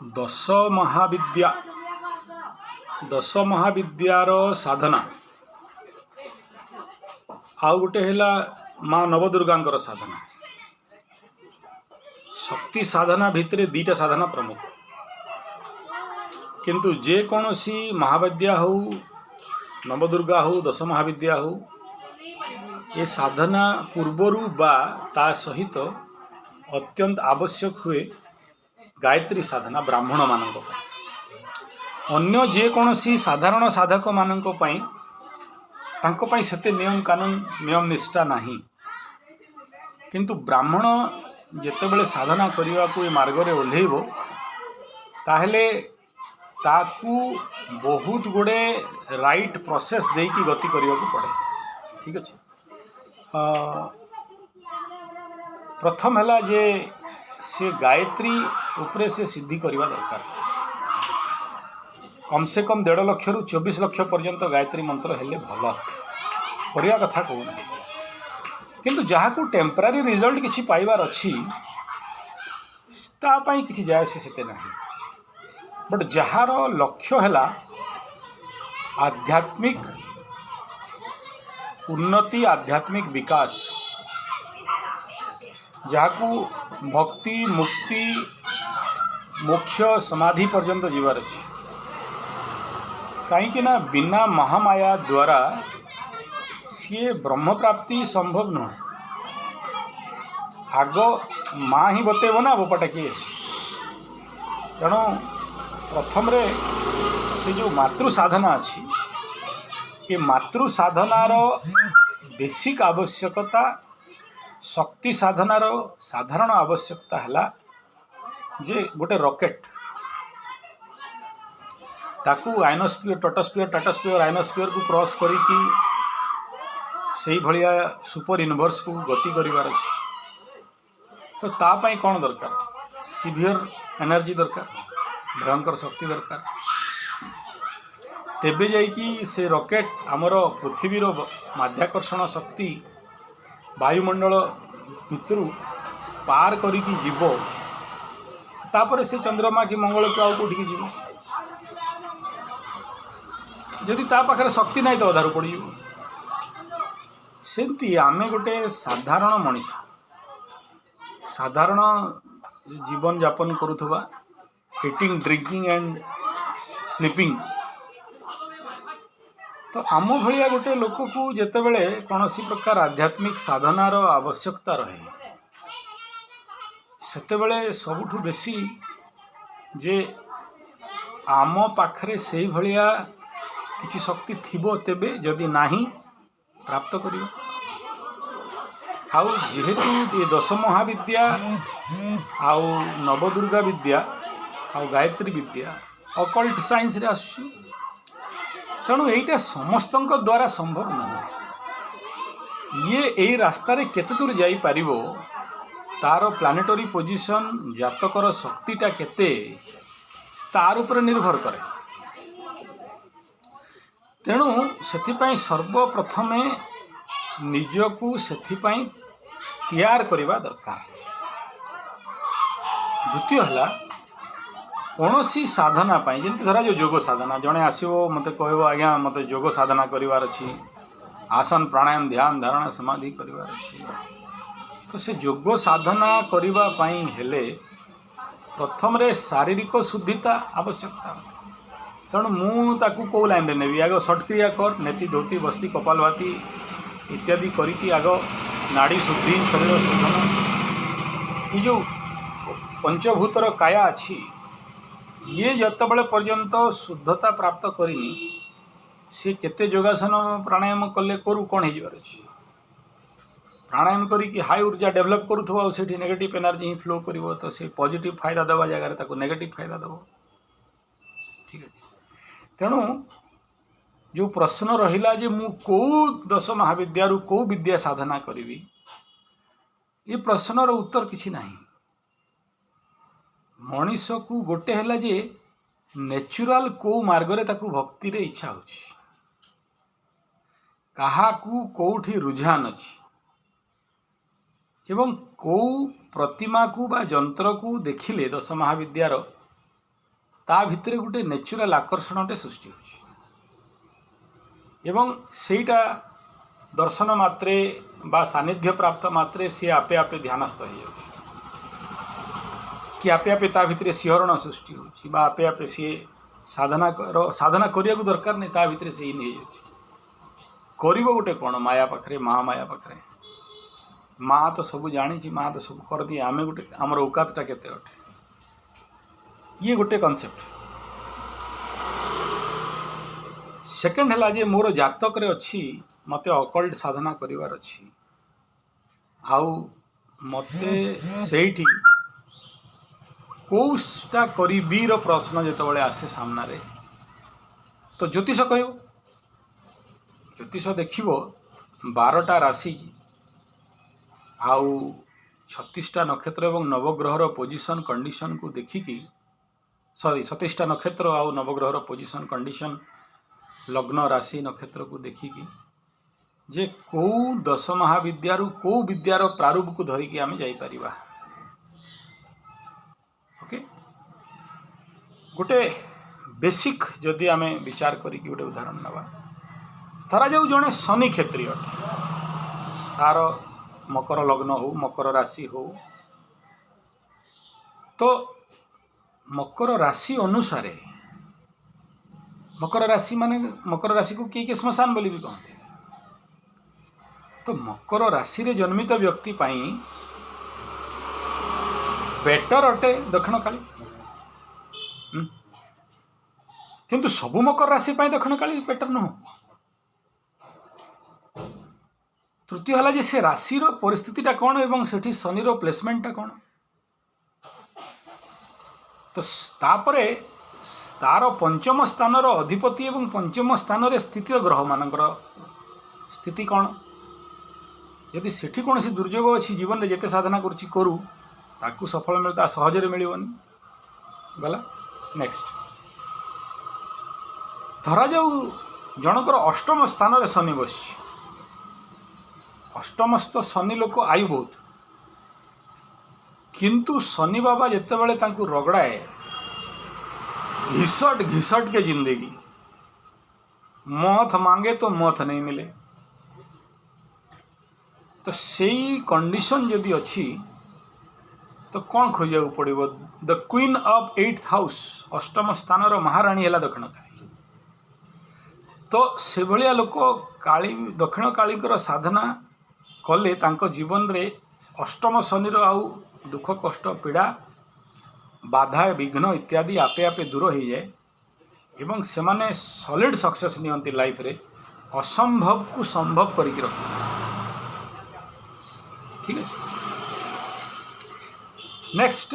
दश महाविद्या दश महाविद्यार साधना आउ गोटे है माँ नवदुर्गा साधना। शक्ति साधना भितर दीटा साधना प्रमुख, किंतु जेकोसी महाविद्या हो नवदुर्गा हो दश महाविद्या हो ये साधना पूर्वरु बा ता सहित अत्यंत आवश्यक हुए गायत्री साधना ब्राह्मण मानक अन्य जेकोसी साधारण साधक मानक तांको पाई सेते नियम कानून नियम निष्ठा नहीं, किंतु ब्राह्मण जेतेबेले साधना करने को ये मार्ग रे ओल्हेइबो ताहेले ताकू बहुत गुड़े राइट प्रोसेस देकी गति करने को पड़े। ठीक अच्छे। प्रथम है जे से गायत्री उपरे से सिद्धि करवा दरकार। कम से कम 1.5 लाख रु 24 लाख पर्यंत गायत्री मंत्र हेले भल करने कथा कहूना, किंतु जहाँ को टेम्परारी रिजल्ट किसी पाइबार अच्छी तापाई किसी जाए से नहीं, बट जार लक्ष्य है आध्यात्मिक उन्नति आध्यात्मिक विकास, जहाँ को भक्ति मुक्ति मोक्ष समाधि पर्यंत जीवार अच्छी। कहीं ना बिना महामाया द्वारा सी ब्रह्म प्राप्ति संभव नुह। आग माँ ही बतेब ना बोपाटा किए, तेणु प्रथम रे से जो मातृ साधना अच्छी ये मातृ साधनार बेसिक आवश्यकता शक्ति साधनार साधारण आवश्यकता है जे गोटे रॉकेट ताकू आयनोस्फीयर टाटास्फीयर आयनोस्फीयर को क्रॉस करी से भलिया सुपर यूनिवर्स को गति करिवार अछि। तो तापाई कौन दरकार? सीवियर एनर्जी दरकार, भयंकर शक्ति दरकार। तेबे जाइकी से रॉकेट आमर पृथ्वीर माध्याकर्षण शक्ति वायुमंडल भितर पार करिकी जीव, तापर से चंद्रमा की मंगल को आउ कोठी जीव। जदि ता पाखरे शक्ति नहीं तो अधारू पड़ जाए। सेमती आमे गोटे साधारण मनीष साधारण जीवन यापन करुवा इटिंग ड्रिंकिंग एंड स्लीपिंग, तो आम भाया गोटे लोक को जितेबले कौन सी प्रकार आध्यात्मिक साधनार आवश्यकता रहे सेतेबले सबुठु बेसी जे आम पाखरे से भलिया किसी शक्ति थिबो तेबे जदि नाही प्राप्त करियो। आउ जेहेतु ये 10 महाविद्या आउ नवदुर्गा विद्या आउ गायत्री विद्या अकल्ट साइंस रे आसु, तेणु यहीटा समस्त द्वारा संभव नहीं। ये रास्ता रे केते दूर जाई पारिबो तार प्लानेटरी पोजिशन जातकर शक्तिटा केते तार उपर निर्भर करे। तेणु से सर्वप्रथमे निजकू से तैयार करवा दरकार। द्वितीय है कौन सी साधना पाई जमी धरा जो योग साधना जड़े आसो मत कह आज्ञा मत योग साधना करार अच्छी आसन प्राणायाम ध्यान धारणा समाधि करार अच्छी, तो से योग साधना करने हेले प्रथम रे शारीरिक शुद्धिता आवश्यकता। तेणु मुझे कौ लाइन ने आग षटक्रिया कर नेति धोती बस्ती कपालभाति इत्यादि करी आग नाड़ी शुद्धि शरीर शोधन ये जो पंचभूतर काया अच्छी ये जतबले पर्यंत शुद्धता प्राप्त करनी सी केते योगासन प्राणायाम कले करू कौन हो प्राणायाम करी हाई ऊर्जा डेभलप करूँ से नेगेटिव एनर्जी ही फ्लो कर तो से पॉजिटिव फायदा देवा जगह नेगेटिव फायदा देव। ठीक है। तेणु जो प्रश्न रहिला जे मु को 10 महाविद्या को विद्या साधना करी ये प्रश्नर उत्तर किसी नहीं। मनीष को गोटे है जे नेचुरल को मार्ग रे ताकू भक्ति रे इच्छा होची कहा कौठी रुझान अच्छी एवं कौ प्रतिमा को बा जंत्र को देखिले 10 महाविद्यार ता भितर गोटे नेचुराल आकर्षणटे सृष्टि होछि एवं सेटा दर्शन मात्रे बा सानिध्य प्राप्त मात्रे सी आपे आपे ध्यानस्थ हो जाए कि आपे आपे ता भितर सिहरण सृष्टि होछि बा आपे आपे सी साधना करने को दरकार नहीं ता भितर से इन हो करिबो गोटे कौन माया पाखरे महामाया पाखरे माँ तो सब जानी माँ तो सब कर दिए आम गोटे आमर औकातटा केते अटे ये गोटे कॉन्सेप्ट। सेकेंड है जे मोर जातक रे अच्छी मते अकल्ट साधना करिवार अच्छी आउ मते सेठी कोटा करीबीर प्रश्न जिते आसे सामने तो ज्योतिष कह ज्योतिष देखिबो 12टा राशि आउ 36टा नक्षत्र एवं नवग्रहर पोजिशन कंडीशन को देखिकी सॉरी 27टा नक्षत्र आउ नवग्रहर पोजिशन कंडीशन लग्न राशि नक्षत्र को देखिकी जे कौ 10 महाविद्यारू कौ विद्यार प्रारूप को धरिकी आमे जाई परिबा। ओके गोटे बेसिक जदि आमे विचार करी गोटे उदाहरण नवा धरा जाऊ जड़े शनि क्षेत्रीय तार मकर लग्न हो मकर राशि हो तो मकर राशि अनुसार मकर राशि माने मकर राशि को किए श्मशान बोली भी कहते तो मकर राशि रे जन्मित व्यक्ति पाई बेटर अटे दक्षिण काली किंतु सबु मकर राशि पाई दक्षिण काली बेटर नुह। तृतीय है जे से राशि परिस्थितिटा कौन एवं सेठी शनि प्लेसमेंटा कौन तो तापरे तार पंचम स्थान अधिपति एवं पंचम स्थान स्थित ग्रह मानकर स्थिति कौन यदि सेठी कौन सी दुर्योग अच्छी जीवन में जिते साधना करू ताकू सफल मिलता सहजरे मिलबनी गला। नेक्स्ट धरा जाऊ जनकर अष्टम स्थान रे शनि बस अष्टमस्थ शनि लोक आयु बहुत किंतु शनि बाबा जिते बड़े तांकू रगड़ाए घिसट घिसट के जिंदगी मौत मांगे तो मौत नहीं मिले तो सही कंडीशन जदि अच्छी तो कौन खोजा पड़ो the queen of 8th house अष्टम स्थान महाराणी है दक्षिण काली तो से भलिया लोक काली दक्षिण काली साधना कले तांको जीवन रे अष्टम शनि आउ दुख कष्ट पीड़ा बाधा विघ्न इत्यादि आपे आपे दूर हो जाए एवं से माने सॉलिड सक्सेस नियंती लाइफ रे असंभव को संभव करके रख ठीक है। नेक्स्ट